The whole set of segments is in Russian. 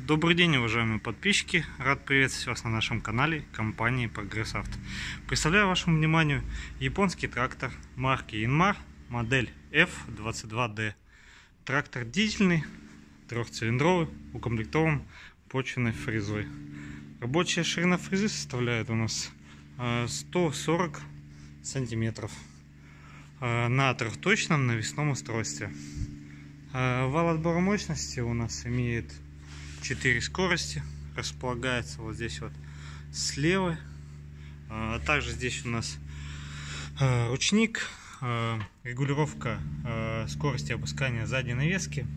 Добрый день, уважаемые подписчики! Рад приветствовать вас на нашем канале компании Progress Auto. Представляю вашему вниманию японский трактор марки Yanmar, модель F22D. Трактор дизельный, трехцилиндровый, укомплектован почвенной фрезой. Рабочая ширина фрезы составляет у нас 140 сантиметров на трехточном навесном устройстве. Вал отбора мощности у нас имеет 4 скорости, располагается вот здесь вот слева. Также здесь у нас ручник, регулировка скорости опускания задней навески.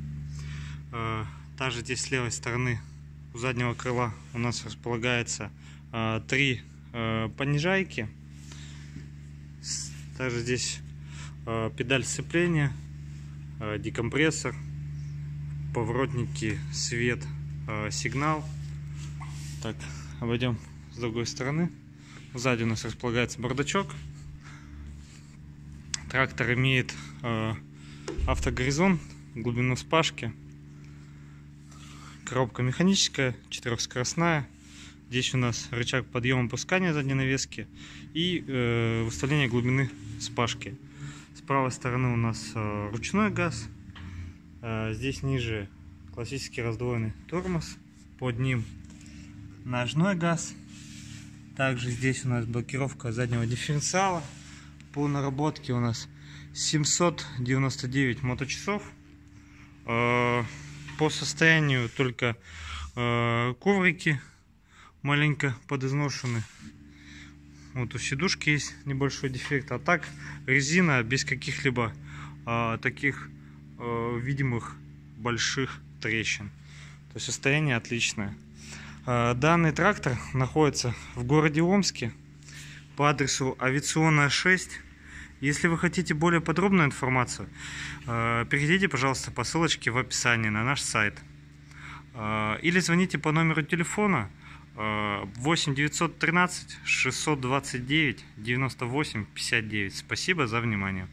Также здесь с левой стороны у заднего крыла у нас располагается 3 понижайки. Также здесь педаль сцепления, декомпрессор, поворотники, свет, сигнал. Так, обойдем с другой стороны. Сзади у нас располагается бардачок. Трактор имеет автогоризонт, глубину вспашки. Коробка механическая, 4-скоростная. Здесь у нас рычаг подъема опускания задней навески и выставление глубины вспашки. С правой стороны у нас ручной газ. Здесь ниже классический раздвоенный тормоз. Под ним ножной газ. Также здесь у нас блокировка заднего дифференциала. По наработке у нас 799 моточасов. По состоянию только коврики маленько подизношены. Вот у сидушки есть небольшой дефект, а так резина без каких-либо таких видимых больших трещин. То есть состояние отличное. Данный трактор находится в городе Омске по адресу Авиационная 6. Если вы хотите более подробную информацию, перейдите, пожалуйста, по ссылочке в описании на наш сайт. Или звоните по номеру телефона 8 913 629 98 59. Спасибо за внимание.